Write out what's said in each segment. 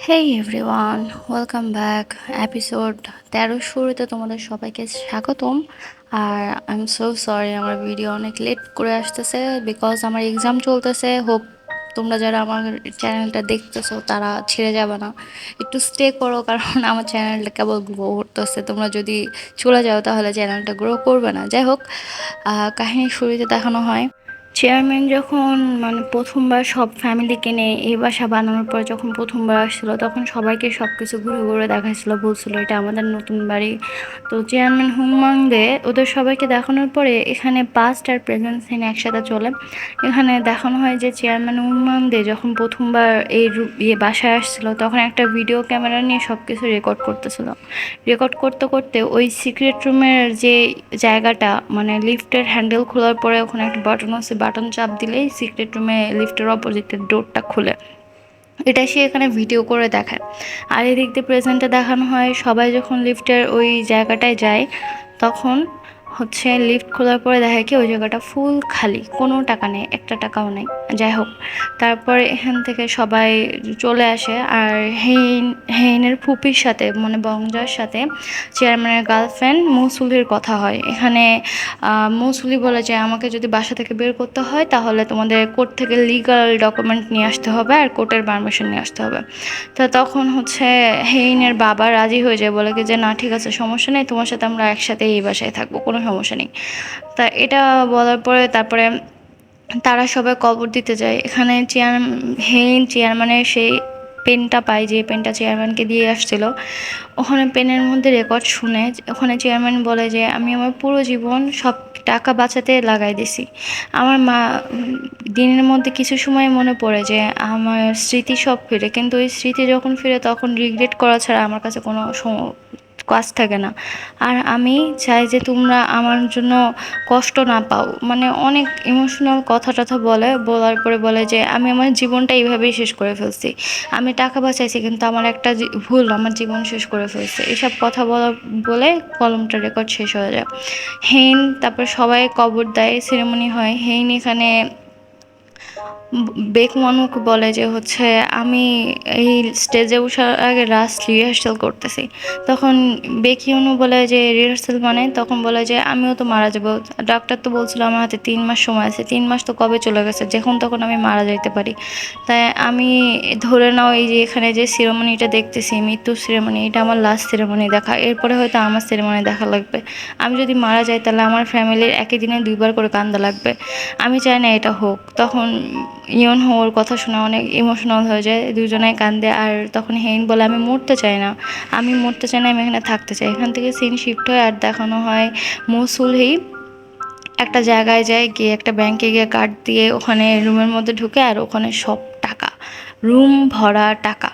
হেই everyone, welcome back. Episode 13 শুরুতে তোমাদের সবাইকে স্বাগতম। আর আই এম সো সরি, আমার ভিডিও অনেক লেট করে আসতেছে বিকজ আমার এক্সাম চলতেছে। হোপ তোমরা যারা আমার চ্যানেলটা দেখতেছো তারা ছেড়ে যাবে না, একটু স্টে করো, কারণ আমার চ্যানেলটা কেবল গ্রো করতেছে। তোমরা যদি চলে যাও তাহলে চ্যানেলটা গ্রো করবে না। যাই হোক, কাহিনী শুরুতে দেখানো হয় চেয়ারম্যান যখন প্রথমবার সব ফ্যামিলিকে নিয়ে এই বাসা বানানোর পর যখন প্রথমবার আসছিল, তখন সবাইকে সব কিছু ঘুরে ঘুরে দেখাচ্ছিল, বলছিল এটা আমাদের নতুন বাড়ি। তো চেয়ারম্যান হুমাংদে ওদের সবাইকে দেখানোর পরে এখানে পাস্ট আর প্রেজেন্ট সিন একসাথে চলে। এখানে দেখানো হয় যে চেয়ারম্যান হুমাংদে যখন প্রথমবার এই বাসায় আসছিল, তখন একটা ভিডিও ক্যামেরা নিয়ে সব কিছু রেকর্ড করতেছিল। রেকর্ড করতে করতে ওই সিক্রেট রুমের যে জায়গাটা, লিফটের হ্যান্ডেল খোলার পরে ওখানে একটা বাটন আছে, বাটন চাপ দিলেই সিক্রেট রুমে লিফটের অপোজিটের ডোরটা খুলে। এটা সে এখানে ভিডিও করে দেখায়। আর এদিক দিয়ে প্রেজেন্টে দেখানো হয় সবাই যখন লিফটের ওই জায়গাটায় যায়, তখন লিফট খোলার পরে দেখা কি ওই জায়গাটা ফুল খালি, কোনো টাকা নেই, একটা টাকাও নেই। যাই হোক, তারপরে এখান থেকে সবাই চলে আসে। আর হেইনের ফুপির সাথে বংজার সাথে চেয়ারম্যানের গার্লফ্রেন্ড মৌসুলির কথা হয়। এখানে মৌসুলি বলে যে আমাকে যদি বাসা থেকে বের করতে হয় তাহলে তোমাদের কোর্ট থেকে লিগাল ডকুমেন্ট নিয়ে আসতে হবে আর কোর্টের পারমিশন নিয়ে আসতে হবে। তো তখন হেইনের বাবা রাজি হয়ে যায়, বলে কি যে না ঠিক আছে, সমস্যা নেই, তোমার সাথে আমরা একসাথে এই বাসায় থাকবো, কোনো সমস্যা নেই। তা এটা বলার পরে তারপরে তারা সবাই কবর দিতে যায়। এখানে চেয়ারম্যানের সেই পেনটা পায়, যে পেনটা চেয়ারম্যানকে দিয়ে আসছিল। ওখানে পেনের মধ্যে রেকর্ড শুনে ওখানে চেয়ারম্যান বলে যে আমি আমার পুরো জীবন সব টাকা বাঁচাতে লাগাই দিছি। আমার দিনের মধ্যে কিছু সময় মনে পড়ে যে আমার স্মৃতি সব ফিরে, কিন্তু ওই স্মৃতি যখন ফিরে তখন রিগ্রেট করা ছাড়া আমার কাছে কোনো কাজ থাকে না। আর আমি চাই যে তোমরা আমার জন্য কষ্ট না পাও, অনেক ইমোশনাল কথা টথা বলার পরে বলে যে আমি আমার জীবনটা এইভাবেই শেষ করে ফেলছি। আমি টাকা বাঁচাইছি কিন্তু আমার একটা ভুল আমার জীবন শেষ করে ফেলছে। এসব কথা বলে কলমটা রেকর্ড শেষ হয়ে যায়। তারপর সবাই কবর দেয়, সেরেমনি হয়। এখানে বেকমানুক বলে যে আমি এই স্টেজে ওঠার আগে লাস্ট রিহার্সাল করতেছি। তখন বেকিউনু বলে যে রিহার্সাল তখন বলে যে আমিও তো মারা যাবো, ডাক্তার তো বলছিল আমার হাতে 3 মাস সময় আছে, 3 মাস তো কবে চলে গেছে, যখন তখন আমি মারা যাইতে পারি। তাই আমি ধরে নাও এই যে এখানে যে সেরেমনিটা দেখতেছি, মৃত্যু সেরেমনি, এটা আমার লাস্ট সেরেমনি দেখা, এরপরে হয়তো আমার সেরেমনি দেখা লাগবে। আমি যদি মারা যাই তাহলে আমার ফ্যামিলির একই দিনে 2বার করে কান্দা লাগবে। আমি চাই না এটা হোক। তখন ইয়ন ওর কথা শুনে অনেক ইমোশনাল হয়ে যায়, দুজনেই কান্দে। আর তখন হেইন বলে আমি মরতে চাই না, আমি মরতে চাই না, আমি এখানে থাকতে চাই। এখান থেকে সিন শিফট হয় আর দেখানো হয় মৌসুলি একটা জায়গায় যায়, গিয়ে একটা ব্যাংকে গিয়ে কার্ড দিয়ে ওখানে রুমের মধ্যে ঢুকে, আর ওখানে সব টাকা, রুম ভরা টাকা।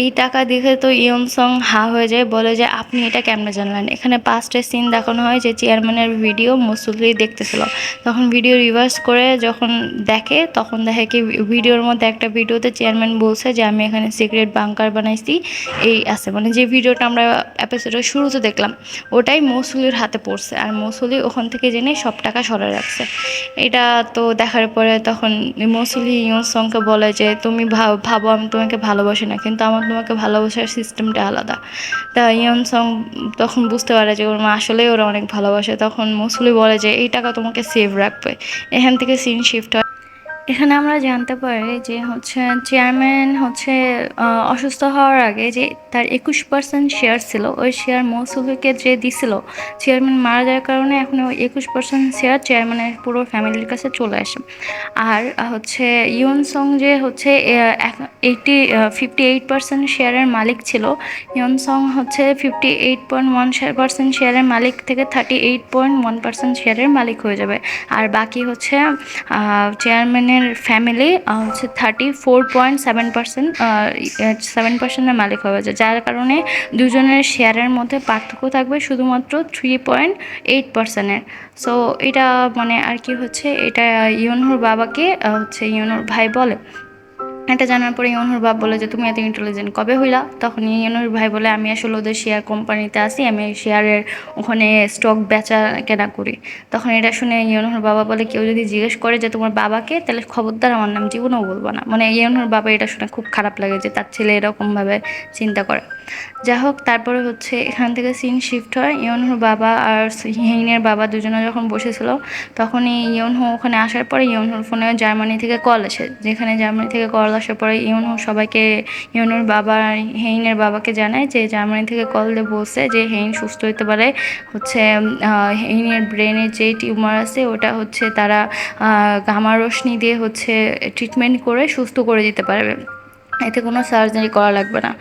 এই টাকা দেখে তো ইয়নসং হা হয়ে যায়, বলে যে আপনি এটা কেমনে জানলেন। এখানে পাস্টের সিন দেখানো হয় যে চেয়ারম্যানের ভিডিও মৌসুলি দেখতেছিল। তখন ভিডিও রিভার্স করে যখন দেখে, তখন দেখে কি ভিডিওর মধ্যে একটা ভিডিওতে চেয়ারম্যান বলছে যে আমি এখানে সিক্রেট বাংকার বানাইছি, এই আছে, যে ভিডিওটা আমরা এপিসোডের শুরুতে দেখলাম ওটাই মৌসুলির হাতে পড়ছে। আর মৌসুলি ওখান থেকে জেনে সব টাকা সরে রাখছে। এটা তো দেখার পরে তখন মৌসুলি ইয়নসংকে বলে যে তুমি ভাবো আমি তোমাকে ভালোবাসি না, কিন্তু আমার তোমাকে ভালোবাসার সিস্টেমটা আলাদা। তা ইয়নসং তখন বুঝতে পারে যে ওর মা আসলেই ওরা অনেক ভালোবাসে। তখন মৌসুলি বলে যে এই টাকা তোমাকে সেভ রাখবে। এখান থেকে সিন শিফট হয়। এখানে আমরা জানতে পারি যে চেয়ারম্যান অসুস্থ হওয়ার আগে যে তার 21% শেয়ার ছিল, ওই শেয়ার মৌসুলিকে যে দিছিল, চেয়ারম্যান মারা যাওয়ার কারণে এখন ওই 21% শেয়ার চেয়ারম্যানের পুরো ফ্যামিলির কাছে চলে আসে। আর ইয়নসং যে 58% শেয়ারের মালিক ছিল। ইয়নসং 58.1% শেয়ারের মালিক থেকে 38.1% শেয়ারের মালিক হয়ে যাবে। আর বাকি চেয়ারম্যানের ফ্যামিলি 34.7% মালিক হয়ে যায়, যার কারণে দুজনের শেয়ারের মধ্যে পার্থক্য থাকবে শুধুমাত্র 3.8%-এর। সো এটা আর কি এটা ইয়নহুর বাবাকে ইয়নহুর ভাই বলে। এটা জানার পরে ইউনুর বাপ বলে যে তুমি এত ইন্টেলিজেন্ট কবে হইলা? তখন ইউনুর ভাই বলে আমি আসলে ওদের শেয়ার কোম্পানিতে আছি, আমি শেয়ারের ওখানে স্টক বেচা কেনা করি। তখন এটা শুনে ইউনুর বাবা বলে কেউ যদি জিজ্ঞেস করে যে তোমার বাবাকে, তাহলে খবরদার আমার নাম জীবনেও বলবো না। মানে ইউনুর বাবা এটা শুনে খুব খারাপ লাগে যে তার ছেলে এরকমভাবে চিন্তা করে। যাই হোক, তারপরে হচ্ছে এখান থেকে সিন শিফট হয়। ইউনহুর বাবা আর হিনের বাবা দুজনে যখন বসেছিল, তখনই ইউনহু ওখানে আসার পরে ইউনহুর ফোনে জার্মানি থেকে কল আসে। যেখানে জার্মানি থেকে কল আসার পরে ইউনহু সবাইকে, ইউনুর বাবা হেইনের বাবাকে জানায় যে জার্মানি থেকে কল দিয়ে বলছে যে হেইন সুস্থ হতে পারে। হচ্ছে হেইনের ব্রেনের যেই টিউমার আছে ওটা হচ্ছে তারা গামা রশ্মি দিয়ে হচ্ছে ট্রিটমেন্ট করে সুস্থ করে দিতে পারবে, এতে কোনো সার্জারি করা লাগবে না।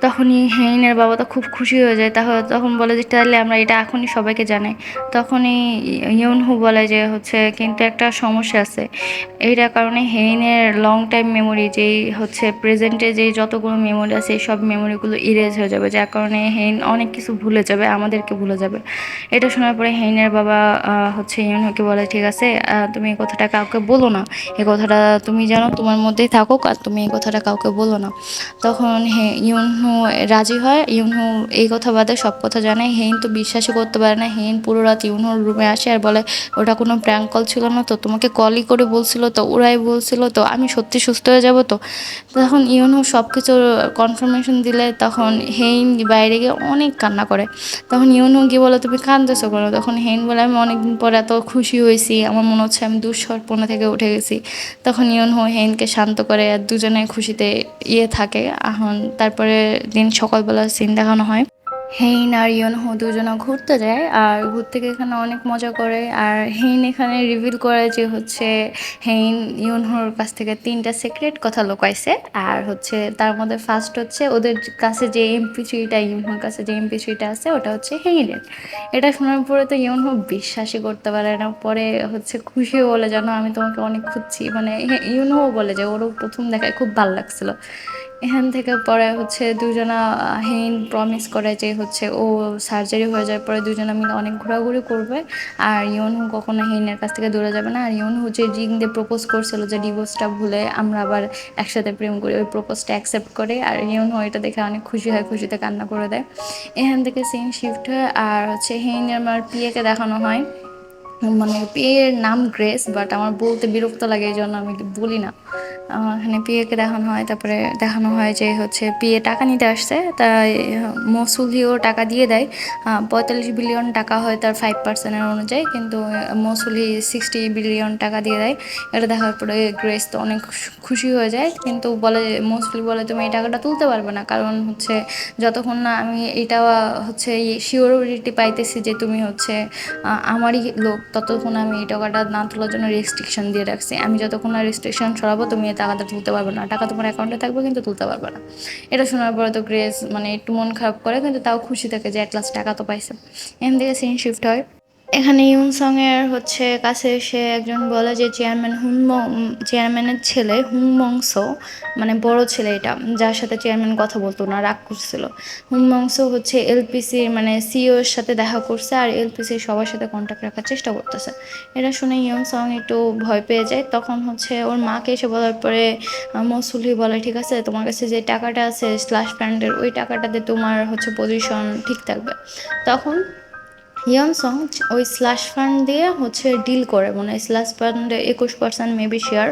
তখনই হেইনের বাবা তো খুব খুশি হয়ে যায়। তাহলে তখন বলে যে তাহলে আমরা এটা এখনই সবাইকে জানাই। তখনই ইউনহু বলে যে হচ্ছে কিন্তু একটা সমস্যা আছে। এইটার কারণে হেইনের লং টাইম মেমোরি যেই হচ্ছে প্রেজেন্টে যেই যতগুলো মেমোরি আছে এই সব মেমোরিগুলো ইরেজ হয়ে যাবে, যার কারণে হেইন অনেক কিছু ভুলে যাবে, আমাদেরকে ভুলে যাবে। এটা শোনার পরে হেইনের বাবা হচ্ছে ইউনহুকে বলে ঠিক আছে, তুমি এই কথাটা কাউকে বলো না, এই কথাটা তুমি জানো তোমার মধ্যেই থাকুক, আর তুমি এই কথাটা কাউকে বলো না। তখন ইউনহু রাজি হয়। ইউনহু এই কথা বাদে সব কথা জানায়। হেইন তো বিশ্বাসই করতে পারে না। হেইন পুরো রাত ইউনহুর রুমে আসে আর বলে ওটা কোনো প্র্যাঙ্ক কল ছিল না তো, তোমাকে কলই করে বলছিল তো, ওরাই বলছিল তো, আমি সত্যি সুস্থ হয়ে যাব তো। তখন ইউনহু সব কিছুর কনফার্মেশন দিলে তখন হেইন বাইরে গিয়ে অনেক কান্না করে। তখন ইউনহু গিয়ে বলে তুমি কাঁদতেছো কেন? তখন হেইন বলে আমি অনেকদিন পর এত খুশি হয়েছি, আমার মনে হচ্ছে আমি দুঃস্বপ্ন থেকে উঠে গেছি। তখন ইউনহু হেইনকে শান্ত করে আর দুজনে খুশিতে থাকে। এখন তারপরে দিন সকালবেলা সিন দেখানো হয়, হেইন আর ইউনহু দুজনে ঘুরতে যায়, আর ঘুরতে গিয়ে এখানে অনেক মজা করে। আর হেইন এখানে রিভিল করে যে হচ্ছে হেইন ইউনহুর কাছ থেকে 3টা সিক্রেট কথা লুকাইছে। আর হচ্ছে তার মধ্যে ফার্স্ট হচ্ছে ওদের কাছে যে এমপি3টা, ইউনহুর কাছে যে এমপি3টা আছে ওটা হচ্ছে হেইনের। এটা শোনার পরে তো ইউনহু বিশ্বাসই করতে পারে না। পরে হচ্ছে খুশি বলে জানো আমি তোমাকে অনেক খুঁজছি, মানে ইউনহু বলে যে ওরও প্রথম দেখায় খুব ভালো লাগছিল। এখান থেকে পরে হচ্ছে দুজনা, হেইন প্রমিস করে যে হচ্ছে ও সার্জারি হয়ে যাওয়ার পরে দুজনে মিলে অনেক ঘোরাঘুরি করবে, আর ইউনহু কখনো হেইনের কাছ থেকে দূরে যাবে না। আর ইউনহু যে রিং দিয়ে প্রপোজ করছিল যে ডিভোর্সটা ভুলে আমরা আবার একসাথে প্রেম করি, ওই প্রপোজটা অ্যাকসেপ্ট করে। আর ইউনহু এটা দেখে অনেক খুশি হয়, খুশিতে কান্না করে দেয়। এখান থেকে সিন শিফট হয় আর হচ্ছে হেইনের আমার পিএকে দেখানো হয়। মানে পিএর নাম গ্রেস, বাট আমার বলতে বিরক্ত লাগে এই জন্য আমি বলি না। এখানে পিএকে দেখানো হয়। তারপরে দেখানো হয় যে হচ্ছে পিএ টাকা নিতে আসছে, তাই মৌসুলিও টাকা দিয়ে দেয়। 45 বিলিয়ন টাকা হয় তার 5% অনুযায়ী, কিন্তু মৌসুলি 60 বিলিয়ন টাকা দিয়ে দেয়। এটা দেখার পরে গ্রেস তো অনেক খুশি হয়ে যায়, কিন্তু বলে মৌসুলি বলে তুমি এই টাকাটা তুলতে পারবে না, কারণ হচ্ছে যতক্ষণ না আমি এটা হচ্ছে শিওরিটি পাইতেছি যে তুমি হচ্ছে আমারই লোক, ততক্ষণ আমি এই টাকাটা না তোলার জন্য রেস্ট্রিকশন দিয়ে রাখছি। আমি যতক্ষণ না রেস্ট্রিকশন সরাবো তুমি এই টাকাটা তুলতে পারবে না, টাকা তোমার অ্যাকাউন্টে থাকবে কিন্তু তুলতে পারবে না। এটা শোনার পরে তো গ্রেস মানে একটু মন খারাপ করে, কিন্তু তাও খুশি থাকে যে অ্যাট লাস্ট টাকা তো পাইছে। এখান থেকে সিন শিফট হয়। এখানে ইউনসং এর হচ্ছে কাছে এসে একজন বলে যে চেয়ারম্যানের ছেলে হুমংসো, মানে বড় ছেলে এটা, যার সাথে চেয়ারম্যান কথা বলতো না, রাগ করছিল। হুমংসো হচ্ছে এলপিসির মানে সিইও এর সাথে দেখা করছে, আর এলপিসির সবার সাথে কন্ট্যাক্ট রাখার চেষ্টা করতেছে। এটা শুনে ইউনসং একটু ভয় পেয়ে যায়। তখন হচ্ছে ওর মাকে এসে বলার পরে মৌসুলি বলে ঠিক আছে, তোমার কাছে যে টাকাটা আছে স্ল্যাশ ব্র্যান্ডের, ওই টাকাটাতে তোমার হচ্ছে পজিশন ঠিক থাকবে। তখন ইয়নসং ওই স্ল্যাশ ফান্ড দিয়ে হচ্ছে ডিল করে, মানে স্ল্যাশ ফান্ডে 21% মেবি শেয়ার,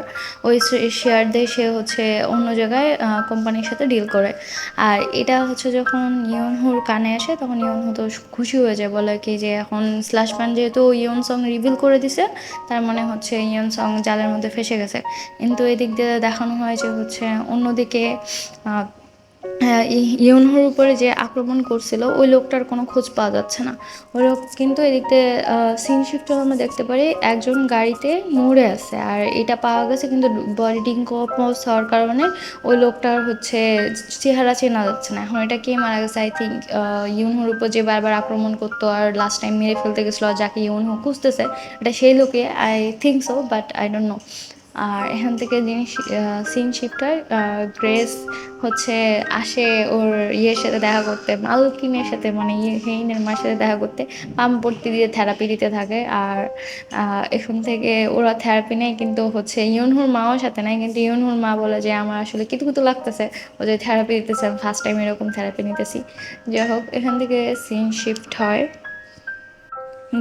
ওই শেয়ার দিয়ে সে হচ্ছে অন্য জায়গায় কোম্পানির সাথে ডিল করে। আর এটা হচ্ছে যখন ইয়নহুর কানে আসে তখন ইয়নহু তো খুশি হয়ে যায়, বলে কি যে এখন স্ল্যাশ ফান্ড যেহেতু ইয়নসং রিভিল করে দিছে, তার মানে হচ্ছে ইয়নসং জালের মধ্যে ফেসে গেছে। কিন্তু এদিক দিয়ে দেখানো হয় যে হচ্ছে অন্যদিকে হ্যাঁ, ইউনহুর উপরে যে আক্রমণ করছিল ওই লোকটার কোনো খোঁজ পাওয়া যাচ্ছে না। ওই লোক কিন্তু এদিকে সিন শিফটে আমরা দেখতে পারি একজন গাড়িতে মরে আছে, আর এটা পাওয়া গেছে কিন্তু বডি ডিকম্পোজ হওয়ার কারণে ওই লোকটার হচ্ছে চেহারা চেনা যাচ্ছে না। এখন এটা কে মারা গেছে, আই থিঙ্ক ইউনহুর উপর যে বারবার আক্রমণ করতো আর লাস্ট টাইম মেরে ফেলতে গেছিলো, আর যাকে ইউনহু খুঁজতেছে এটা সেই লোকে, I think so, but I don't know. আর এখান থেকে জিনিস সিন শিফট হয়। গ্রেস হচ্ছে আসে ওর ইয়ের সাথে দেখা করতে, মালকিনের সাথে, মানে হেইনের মার সাথে দেখা করতে। পাম্পট্টি দিয়ে থেরাপি দিতে থাকে। আর এখান থেকে ওরা থেরাপি নেয়, কিন্তু হচ্ছে ইউনহুর মাও সাথে নেয়, কিন্তু ইউনহুর মা বলে যে আমার আসলে কিতু কিতু লাগতেছে, ও যে থেরাপি দিতেছে, ফার্স্ট টাইম এরকম থেরাপি নিতেছি। যাই হোক, এখান থেকে সিন শিফট হয়।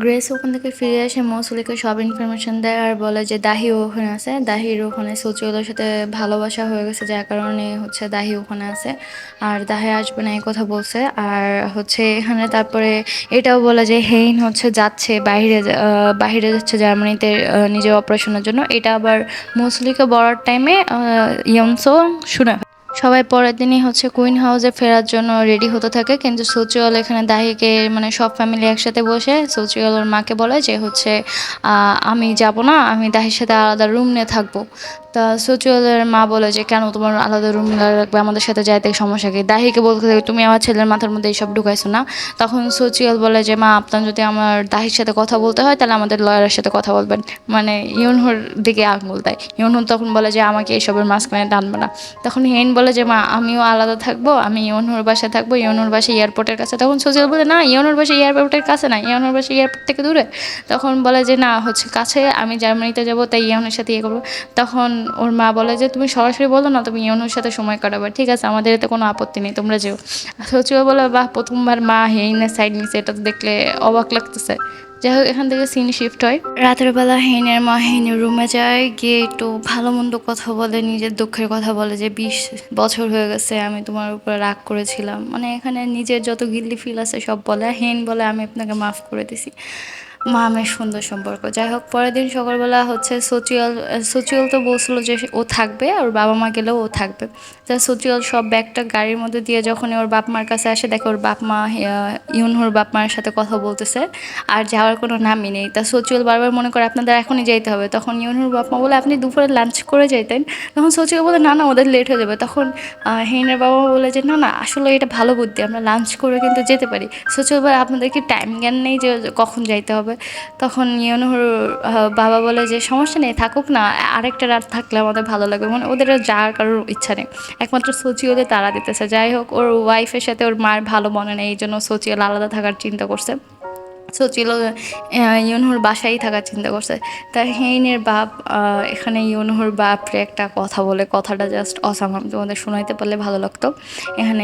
গ্রেস ওখান থেকে ফিরে এসে মৌসুলিকে সব ইনফরমেশন দেয় আর বলে যে দাহি ওখানে আছে, দাহির ওখানে সচিওদের সাথে ভালোবাসা হয়ে গেছে, যার কারণে হচ্ছে দাহি ওখানে আছে আর দাহি আসবে না এই কথা বলছে। আর হচ্ছে এখানে তারপরে এটাও বলে যে হেইন হচ্ছে যাচ্ছে বাইরে, বাইরে যাচ্ছে জার্মানিতে নিজের অপারেশনের জন্য। এটা আবার মৌসুলিকে বলার টাইমে ইয়ংসো শুনে। সবাই পরের দিনই হচ্ছে কুইন হাউসে ফেরার জন্য রেডি হতে থাকে, কিন্তু সোচিওল এখানে দাহিকে, মানে সব ফ্যামিলি একসাথে বসে সোচিওল ওর মাকে বলে যে হচ্ছে আমি যাব না, আমি দাহির সাথে আলাদা রুম নিয়ে থাকবো। তা সোচিওলের মা বলে যে কেন তোমার আলাদা রুম লাগবে, আমাদের সাথে যাইতে সমস্যা কি? দাহিকে বলতে থাকে তুমি আমার ছেলের মাথার মধ্যে এইসব ঢুকাইছো না। তখন সোচিওল বলে যে মা, আপনার যদি আমার দাহির সাথে কথা বলতে হয় তাহলে আমাদের লয়ারের সাথে কথা বলবেন, মানে ইউনহুর দিকে আঙুল দেয়। ইউনহুর তখন বলে যে আমাকে এইসবের মাঝখানে টানবে না। তখন হেইন বলে যে মা, আমিও আলাদা থাকবো, আমি ইয়নহুর বাসায় থাকবো, ইয়নহুর বাসা এয়ারপোর্টের কাছে। তখন সোজেল বলে না, ইয়নহুর বাসা এয়ারপোর্টের কাছে না, ইয়নহুর বাসা এয়ারপোর্ট থেকে দূরে। তখন বলে যে না, হচ্ছে কাছে, আমি জার্মানিতে যাবো, তাই ইয়নের সাথে ইয়ে করবো। তখন ওর মা বলে যে তুমি সরাসরি বলো না তুমি ইয়নহুর সাথে সময় কাটাবে, ঠিক আছে, আমাদের এতে কোনো আপত্তি নেই, তোমরা যেও। সচিও বলে বাহ, প্রথমবার মা হেইনের সাইড নিছে, এটা তো দেখলে অবাক লাগতেছে। যাই হোক, এখান থেকে সিন শিফট হয়। রাতের বেলা হেইনের মা হেইনের রুমে যায়, গিয়ে একটু ভালো মন্দ কথা বলে, নিজের দুঃখের কথা বলে যে 20 বছর হয়ে গেছে আমি তোমার উপরে রাগ করেছিলাম, মানে এখানে নিজের যত গিল্টি ফিল আছে সব বলে। হেইন বলে আমি আপনাকে মাফ করে দিছি। মা মেয়ের সুন্দর সম্পর্ক। যাই হোক, পরের দিন সকালবেলা হচ্ছে সচিওল তো বলছিল যে ও থাকবে, আর বাবা মা গেলেও ও থাকবে। তা সচিওল সব ব্যাগটা গাড়ির মধ্যে দিয়ে যখন ওর বাপ মার কাছে আসে, দেখে ওর বাপ মা ইউনহুর বাপ মার সাথে কথা বলতেছে আর যাওয়ার কোনো নামই নেই। তা সচিওল বারবার মনে করে আপনাদের এখনই যাইতে হবে। তখন ইউনহুর বাপ মা বলে আপনি দুপুরে লাঞ্চ করে যাইতেন। তখন সচিওল বলে না না, ওদের লেট হয়ে যাবে। তখন হেইনের বাবা বলে যে না না, আসলে এটা ভালো বুদ্ধি, আমরা লাঞ্চ করে কিন্তু যেতে পারি। সচিওল বলে আপনাদের কি টাইম জ্ঞান নেই যে কখন যাইতে হবে? তখন ইউনুর বাবা বলে যে সমস্যা নেই, থাকুক না, আরেকটা রাত থাকলে আমাদের ভালো লাগবে, মানে ওদের যাওয়ার কারোর ইচ্ছা নেই, একমাত্র সোচি ওদের তাড়া দিতেছে। যাই হোক, ওর ওয়াইফের সাথে ওর মার ভালো মনে নেই, এই জন্য সোচিয়াল আলাদা থাকার চিন্তা করছে। সোচিল ইউনহুর বাসায় থাকার চিন্তা করছে। তা হেইনের বাপ এখানে ইউনহুর বাপরে একটা কথা বলে, কথাটা জাস্ট অসাম, তোমাদের শোনাইতে পারলে ভালো লাগতো। এখানে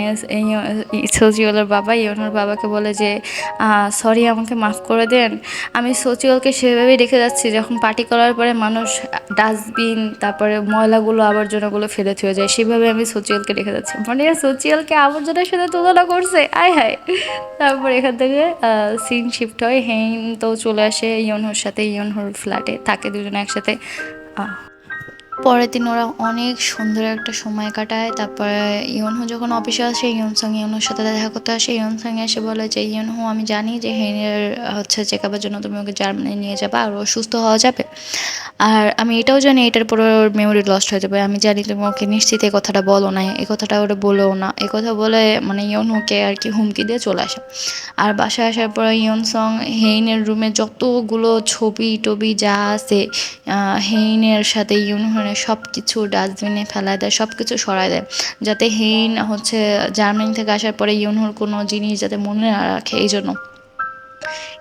সচিওলের বাবা ইউনহুর বাবাকে বলে যে সরি, আমাকে মাফ করে দেন, আমি সচিওলকে সেভাবেই রেখে যাচ্ছি যখন পার্টি করার পরে মানুষ ডাস্টবিন, তারপরে ময়লাগুলো আবর্জনাগুলো ফেলে থুয়ে যায়, সেভাবে আমি সচিওলকে রেখে যাচ্ছি। মানে সচিওলকে আবর্জনার সাথে তুলনা করছে, আয় হায়। তারপর এখান থেকে সিন শিফট হয়, হেইন তো চলে আসে ইয়নহোর সাথে, ইয়নহোর ফ্ল্যাটে থাকে দুজনে একসাথে। পরের দিন ওরা অনেক সুন্দর একটা সময় কাটায়। তারপরে ইয়নহো যখন অফিসে আসে, ইয়নসং ইয়নহোর সাথে দেখা করতে আসে। ইয়নসং এসে বলে যে ইয়নহো, আমি জানি যে হেইনের হচ্ছে চেক আপের জন্য তুমি ওকে জার্মানি নিয়ে যাবে আর ও সুস্থ হওয়া যাবে, আর আমি এটাও জানি এটার পরে ওর মেমোরি লস্ট হয়ে যাবে, আমি জানি তুমি ওকে নিশ্চিত এই কথাটা বলো না, এই কথাটা ওরা বলেও না, এই কথা বলে মানে ইয়নহোকে আর কি হুমকি দিয়ে চলে আসে। আর বাসায় আসার পরে ইয়নসং হেইনের রুমে যতগুলো ছবি টবি যা আছে, হেইনের সাথে ইউনহনের সব কিছু ডাস্টবিনে ফেলায় দেয়, সব কিছু সরায় দেয়, যাতে হেইন হচ্ছে জার্মানি থেকে আসার পরে ইউনহর কোনো জিনিস যাতে মনে না রাখে, এই জন্য।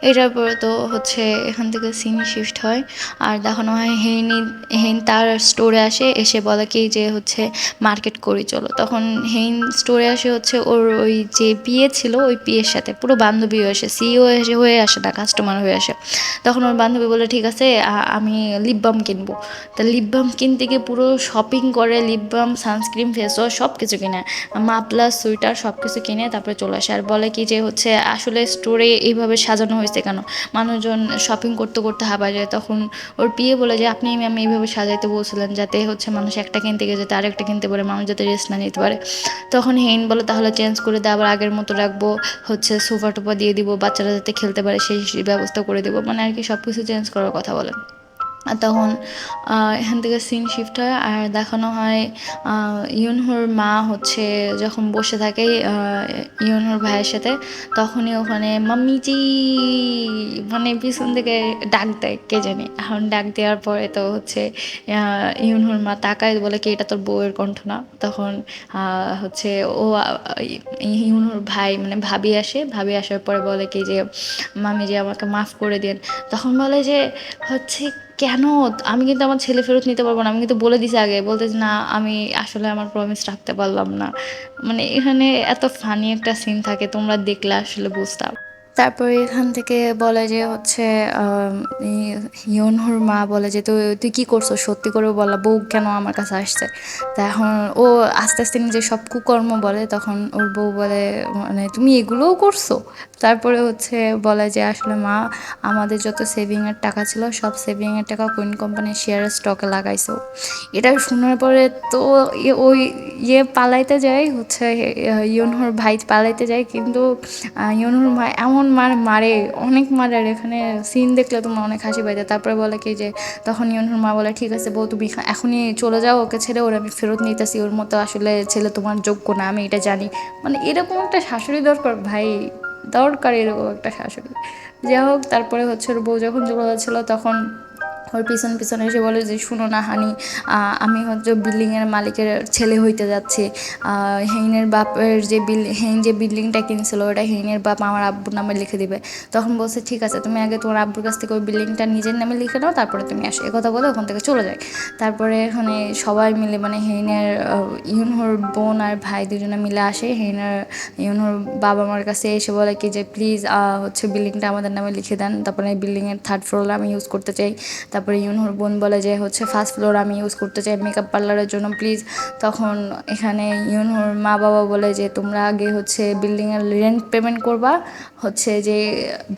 এটার পরে তো হচ্ছে এখান থেকে সিন শিফট হয়। আর দেখানো হয় হেইন তার স্টোরে আসে, এসে বলে কি যে হচ্ছে মার্কেট করি চলো। তখন হেইন স্টোরে আসে হচ্ছে ওর ওই যে বিয়ে ছিল ওই বিয়ের সাথে, পুরো বান্ধবী হয়ে আসে, সিইও এসে হয়ে আসে না, কাস্টমার হয়ে আসে। তখন ওর বান্ধবী বলে ঠিক আছে, আমি লিপ বাম কিনবো। তা লিপ বাম কিনতে গিয়ে পুরো শপিং করে, lip balm, sunscreen, face wash সব কিছু কিনে, মাফলার, সুইটার সব কিছু কিনে তারপরে চলে আসে। আর বলে কি যে হচ্ছে আসলে স্টোরে এইভাবে সাজানো হয়েছে কেন, মানুষজন শপিং করতে করতে হাঁপায় যায়। তখন ওর পিয়ে বলে যে আপনি ম্যাম এইভাবে সাজাইতে বলছিলেন যাতে হচ্ছে মানুষ একটা কিনতে গিয়ে যাতে আরেকটা কিনতে পারে, মানুষ যাতে রেস্ট না নিতে পারে। তখন হেইন বলে তাহলে চেঞ্জ করে দিয়ে আবার আগের মতো রাখবো, হচ্ছে সোফা টোফা দিয়ে দিব, বাচ্চারা যাতে খেলতে পারে সেই ব্যবস্থা করে দেবো, মানে আর কি সব কিছু চেঞ্জ করার কথা বলেন। আর তখন এখান থেকে সিন শিফট হয় আর দেখানো হয় ইউনহুর মা হচ্ছে যখন বসে থাকে ইউনহুর ভাইয়ের সাথে, তখনই ওখানে মাম্মিজি মানে পিছন থেকে ডাক দেয় কে জানি। এখন ডাক দেওয়ার পরে তো হচ্ছে ইউনহুর মা তাকায় বলে কি এটা তোর বউয়ের কণ্ঠ না। তখন হচ্ছে ও ইউনহুর ভাই মানে ভাবি আসে, ভাবি আসার পরে বলে কি যে মামি যে আমাকে মাফ করে দিন। তখন বলে যে হচ্ছে কেন, আমি কিন্তু আমার ছেলে ফেরত নিতে পারবো না, আমি কিন্তু বলে দিছি আগে, বলতেছি না আমি আসলে আমার প্রমিস রাখতে পারলাম না। মানে এখানে এত ফানি একটা সিন থাকে, তোমরা দেখলে আসলে বুঝতাম। তারপরে এখান থেকে বলে যে হচ্ছে ইয়নহুর মা বলে যে তুই তুই কী করছো, সত্যি করে বলা, বউ কেন আমার কাছে আসছে। তা এখন ও আস্তে আস্তে নিজে সব কুকর্ম বলে, তখন ওর বউ বলে মানে তুমি এগুলোও করছো। তারপরে হচ্ছে বলে যে আসলে মা আমাদের যত সেভিংয়ের টাকা ছিল সব সেভিংয়ের টাকা কুইন কোম্পানির শেয়ারের স্টকে লাগাইছো। এটা শোনার পরে তো ওই পালাইতে যায় হচ্ছে ইয়নহুর ভাই পালাইতে যায়, কিন্তু ইয়নহুর মা এমন মারে অনেক মারে, আর এখানে সিন দেখলে তোমার অনেক হাসি পাইতে। তারপরে বলে কি যে তখন ইয়নহুর মা বলে ঠিক আছে বউ তুমি এখনই চলে যাও, ওকে ছেড়ে ওর আমি ফেরত নিতেছি, ওর মতো আসলে ছেলে তোমার যোগ্য না আমি এটা জানি। মানে এরকম একটা শাশুড়ি দরকার ভাই, দরকার এরকম একটা শাশুড়ি। যাই হোক তারপরে হচ্ছে ওর বউ যখন চলে যাচ্ছিলো তখন ওর পিছন পিছন এসে বলে যে শুনো না হানি, আমি হচ্ছে বিল্ডিংয়ের মালিকের ছেলে হইতে যাচ্ছে। হেইনের বাপের যে হেইন যে বিল্ডিংটা কিনছিল ওটা হেইনের বাপ আমার আব্বুর নামে লিখে দিবে। তখন বলছে ঠিক আছে তুমি আগে তোমার আব্বুর কাছ থেকে ওই বিল্ডিংটা নিজের নামে লিখে নাও, তারপরে তুমি আসো, কথা বলে ওখান থেকে চলে যায়। তারপরে এখানে সবাই মিলে মানে হেইনের ইউনহোর বোন আর ভাই দুজনে মিলে আসে হেইনের ইউনহোর বাবা মার কাছে এসে বলে কি যে প্লিজ হচ্ছে বিল্ডিংটা আমাদের নামে লিখে দেন, তারপরে এই বিল্ডিংয়ের থার্ড ফ্লোর আমি ইউজ করতে চাই। তারপরে ইউনহুর বোন বলে যে হচ্ছে ফার্স্ট ফ্লোর আমি ইউজ করতে চাই মেকআপ পার্লারের জন্য প্লিজ। তখন এখানে ইউনহুর মা বাবা বলে যে তোমরা আগে হচ্ছে বিল্ডিংয়ের রেন্ট পেমেন্ট করবা, হচ্ছে যে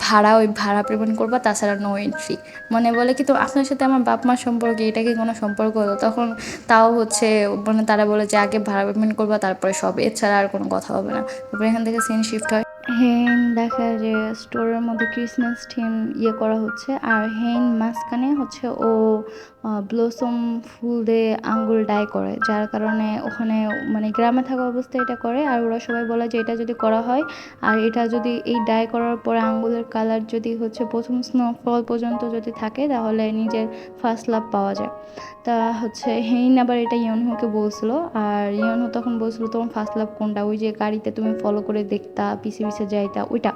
ভাড়া ওই ভাড়া পেমেন্ট করবা, তাছাড়া নো এন্ট্রি। মানে বলে কি তো আপনার সাথে আমার বাপ মার সম্পর্কে এটা কি কোনো সম্পর্ক হলো? তখন তাও হচ্ছে মানে তারা বলে যে আগে ভাড়া পেমেন্ট করবা তারপরে সব, এছাড়া আর কোনো কথা হবে না। তারপরে এখান থেকে সিন শিফট হয়, হেইন দেখা যে স্টোরের মধ্যে ক্রিসমাস থিম করা হচ্ছে, আর হেইন মাঝখানে হচ্ছে ও ব্লসম ফুল দিয়ে আঙ্গুল ডাই করে, যার কারণে ওখানে মানে গ্রামে থাকা অবস্থায় এটা করে। আর ওরা সবাই বলে যে এটা যদি করা হয় আর এটা যদি এই ডাই করার পরে আঙ্গুলের কালার যদি হচ্ছে প্রথম স্নোফল পর্যন্ত যদি থাকে তাহলে নিজের ফার্স্ট লাভ পাওয়া যায়। তা হচ্ছে হেইন আবার এটা ইয়নহুকে বলছিল, আর ইয়নহু তখন বলছিল তোমার ফার্স্ট লাভ কোনটা, ওই যে গাড়িতে তুমি ফলো করে দেখতা পিছে পিছে যাইতা ওইটা।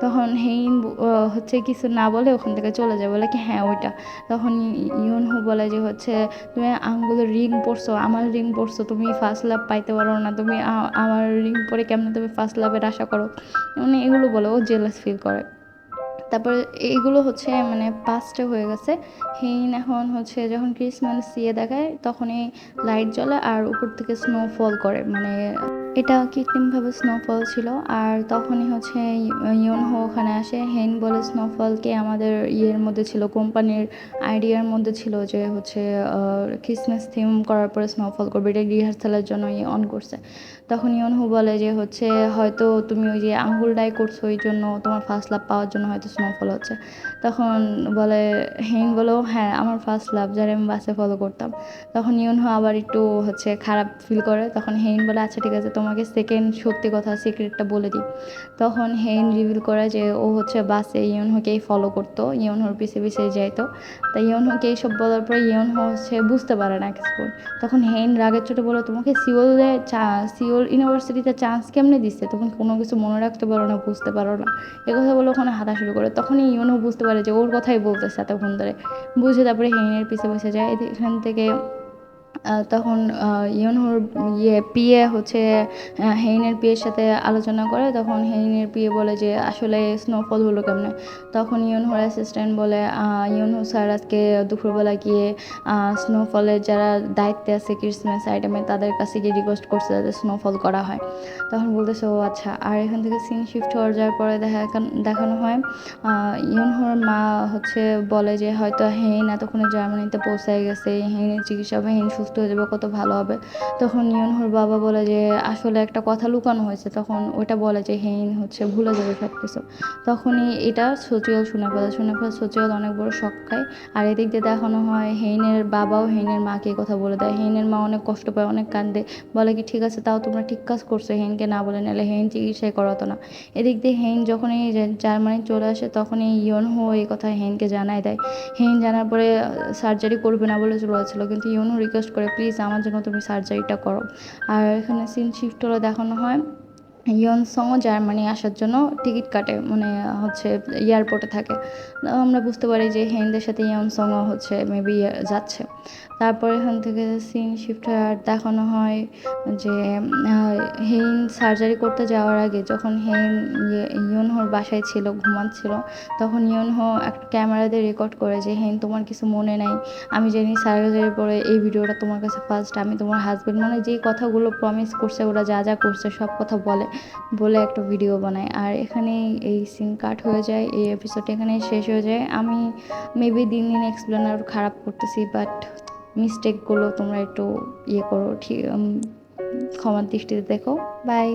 তখন হেইন হচ্ছে কিছু না বলে ওখান থেকে চলে যায়, বলে কি হ্যাঁ ওইটা। তখন ইয়নহু বলে যে হচ্ছে তুমি আঙ্গুলের রিং পরছো, আমার রিং পরছো, তুমি ফার্স্ট লাভ পাইতে পারো না, তুমি আমার রিং পরে কেমনে তুমি ফার্স্ট লাভের আশা করো। মানে এগুলো বলে ও জেলাস ফিল করে। তারপর এইগুলো হচ্ছে মানে পাস্টে হয়ে গেছে। হেইন এখন হচ্ছে যখন ক্রিসমাস দেখায় তখনই লাইট জ্বলে আর উপর থেকে স্নোফল করে, মানে এটা কৃত্রিমভাবে স্নোফল ছিল। আর তখনই হচ্ছে ইয়নহো ওখানে আসে, হেইন বলে স্নোফলকে আমাদের ইয়ের মধ্যে ছিল, কোম্পানির আইডিয়ার মধ্যে ছিল যে হচ্ছে ক্রিসমাস থিম করার পরে স্নোফল করবে, এটা রিহার্সালের জন্য অন করছে। তখন ইয়নহু বলে যে হচ্ছে হয়তো তুমি ওই যে আঙ্গুল ডাই করছো ওই জন্য তোমার ফার্স্ট লাভ পাওয়ার জন্য হয়তো স্নোফল হচ্ছে। তখন বলে হেইন বলো হ্যাঁ আমার ফার্স্ট লাভ যারা আমি বাসে ফলো করতাম। তখন ইয়নহু আবার একটু হচ্ছে খারাপ ফিল করে, তখন হেইন বলে আচ্ছা ঠিক আছে তোমাকে সেকেন্ড সত্যি কথা সিক্রেটটা বলে দিই। তখন হেইন রিভিল করে যে ও হচ্ছে বাসে ইয়নহুকেই ফলো করতো, ইয়নহুর পিছে পিছে যাইতো। তাই ইয়নহুকে এইসব বলার পরে ইয়নহু হচ্ছে বুঝতে পারে না কিছু। তখন হেইন রাগের চোটে বলে তোমাকে সিওল ইউনিভার্সিটিতে চান্স কেমনে দিচ্ছে, তখন কোনো কিছু মনে রাখতে পারো না, বুঝতে পারো না, কথা বলে ওখানে হাঁটা শুরু করে। তখনই ইউনো বুঝতে পারে যে ওর কথাই বলতেছে এতক্ষণ ধরে, বুঝে তারপরে হেইনের পিছে পিছে যায়। এখান থেকে তখন ইয়নহুর পিএ হচ্ছে হেইনের পিএর সাথে আলোচনা করে, তখন হেইনের পিএ বলে যে আসলে স্নোফল হলো কেমনে। তখন ইয়নহুর অ্যাসিস্ট্যান্ট বলে ইয়নহু স্যার আজকে দুপুরবেলা গিয়ে স্নোফলের যারা দায়িত্বে আছে ক্রিসমাস আইটেমে তাদের কাছে গিয়ে রিকোয়েস্ট করছে যাতে স্নোফল করা হয়। তখন বলতেছে ও আচ্ছা। আর এখান থেকে সিন শিফট হয়ে যাওয়ার পরে দেখানো হয় ইয়নহুর মা হচ্ছে বলে যে হয়তো হেইন এতক্ষণে জার্মানিতে পৌঁছায় গেছে, হেইনের চিকিৎসা হেইন সুস্থ সুস্থ হয়ে যাবে, কত ভালো হবে। তখন ইউনহুর বাবা বলে যে আসলে একটা কথা লুকানো হয়েছে। তখন ওইটা বলে যে হেইন হচ্ছে ভুলে যাবে সব কিছু। তখনই এটা সোচিওল শুনে ফেলে সোচিওল অনেক বড় শক খায়। আর এদিক দিয়ে দেখানো হয় হেইনের বাবাও হেইনের মাকে কথা বলে দেয়। হেইনের মা অনেক কষ্ট পায়, অনেক কান্দে, বলে কি ঠিক আছে তাও তোমরা ঠিক কাজ করছো, হেইনকে না বলে, নাহলে হেইন চিকিৎসাই করাতো না। এদিক দিয়ে হেইন যখনই জার্মানি চলে আসে তখনই ইয়নহো এই কথা হেইনকে জানায় দেয়। হেইন জানার পরে সার্জারি করবে না বলে চলে যাচ্ছিলো, কিন্তু ইয়নহো রিকোয়েস্ট করে প্লিজ আমার জন্য তুমি সার্জারিটা করো। আর এখানে সিন শিফট হলে দেখানো হয় ইয়নসংও জার্মানি আসার জন্য টিকিট কাটে, মানে হচ্ছে এয়ারপোর্টে থাকে। আমরা বুঝতে পারি যে হেইনদের সাথে ইয়নসংও হচ্ছে মেবি যাচ্ছে। তারপর এখান থেকে সিন শিফট হয়ে আর দেখানো হয় যে হেইন সার্জারি করতে যাওয়ার আগে যখন হেইন ইয়নহোর বাসায় ছিল, ঘুমাচ্ছিল, তখন ইয়নহো একটা ক্যামেরা দিয়ে রেকর্ড করে যে হেইন তোমার কিছু মনে নাই, আমি জানি সার্জারির পরে এই ভিডিওটা তোমার কাছে ফার্স্ট, আমি তোমার হাজব্যান্ড, মানে যেই কথাগুলো প্রমিস করছে ওরা যা যা করছে সব কথা বলে একটা ভিডিও বানায়। আর এখানেই এই সিন কাট হয়ে যায়, এই এপিসোডটা এখানেই শেষ হয়ে যায়। আমি মেবি দিন দিন এক্সপ্লেন আরও খারাপ করতেছি, বাট মিস্টেকগুলো তোমরা একটু ইয়ে করো, ঠিক ক্ষমার দৃষ্টিতে দেখো। বাই।